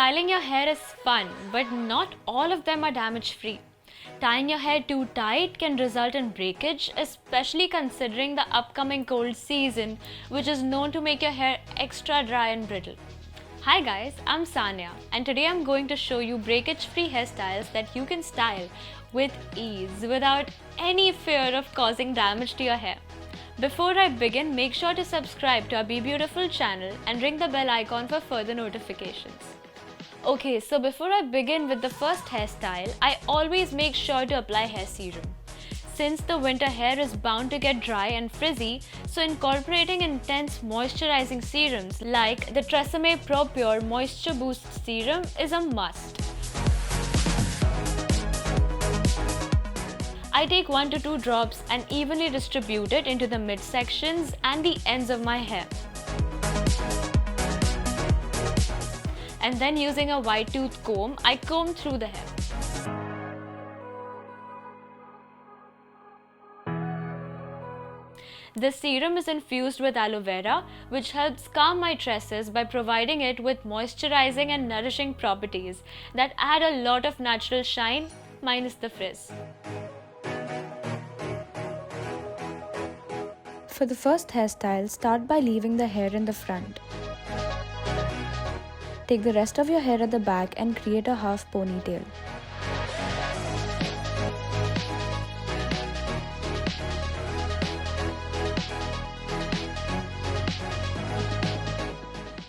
Styling your hair is fun, but not all of them are damage-free. Tying your hair too tight can result in breakage, especially considering the upcoming cold season, which is known to make your hair extra dry and brittle. Hi guys, I'm Sanya, and today I'm going to show you breakage-free hairstyles that you can style with ease without any fear of causing damage to your hair. Before I begin, make sure to subscribe to our Be Beautiful channel and ring the bell icon for further notifications. Okay, so before I begin with the first hairstyle, I always make sure to apply hair serum. Since the winter hair is bound to get dry and frizzy, so incorporating intense moisturizing serums like the TRESemmé Pro Pure Moisture Boost Serum is a must. I take 1 to 2 drops and evenly distribute it into the midsections and the ends of my hair. And then using a wide tooth comb, I comb through the hair. This serum is infused with aloe vera, which helps calm my tresses by providing it with moisturizing and nourishing properties that add a lot of natural shine, minus the frizz. For the first hairstyle, start by leaving the hair in the front. Take the rest of your hair at the back and create a half ponytail.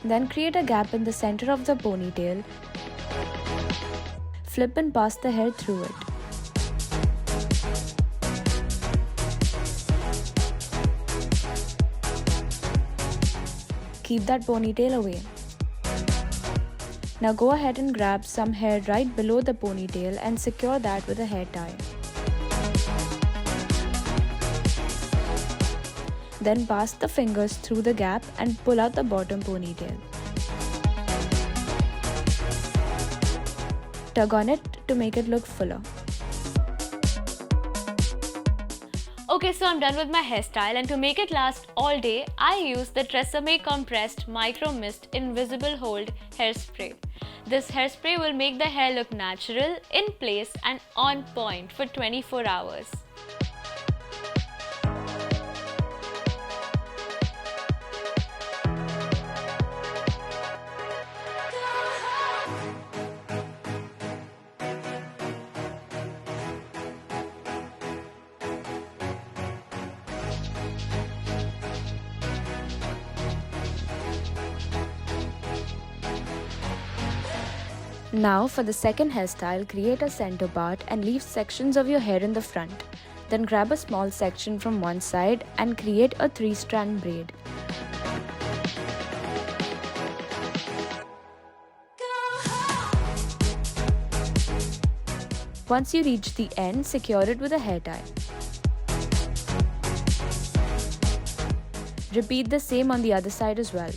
Then create a gap in the center of the ponytail. Flip and pass the hair through it. Keep that ponytail away. Now go ahead and grab some hair right below the ponytail and secure that with a hair tie. Then pass the fingers through the gap and pull out the bottom ponytail. Tug on it to make it look fuller. Okay, so I'm done with my hairstyle, and to make it last all day, I use the TRESemmé Compressed Micro Mist Invisible Hold Hairspray. This hairspray will make the hair look natural, in place and on point for 24 hours. Now for the second hairstyle, create a center part and leave sections of your hair in the front. Then grab a small section from one side and create a 3-strand braid. Once you reach the end, secure it with a hair tie. Repeat the same on the other side as well.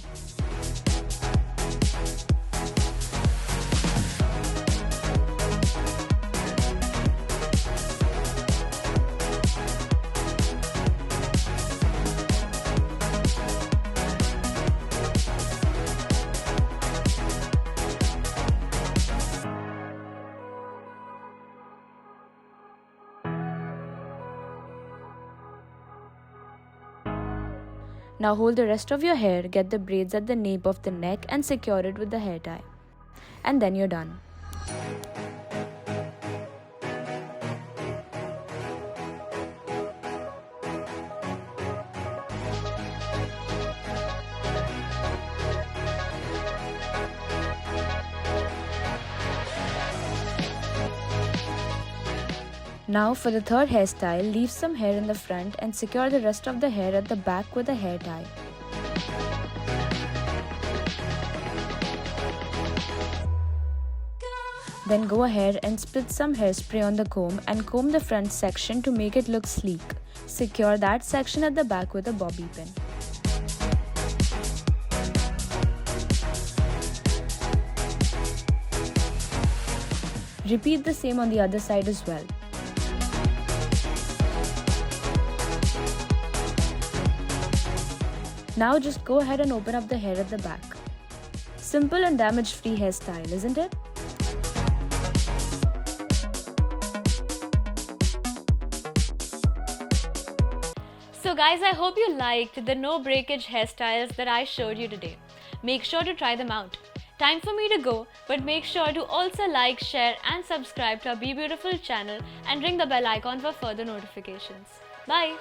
Now hold the rest of your hair, get the braids at the nape of the neck and secure it with the hair tie. And then you're done. Now for the third hairstyle, leave some hair in the front and secure the rest of the hair at the back with a hair tie. Then go ahead and split some hairspray on the comb and comb the front section to make it look sleek. Secure that section at the back with a bobby pin. Repeat the same on the other side as well. Now just go ahead and open up the hair at the back. Simple and damage-free hairstyle, isn't it? So guys, I hope you liked the no breakage hairstyles that I showed you today. Make sure to try them out. Time for me to go, but make sure to also like, share and subscribe to our Be Beautiful channel and ring the bell icon for further notifications. Bye!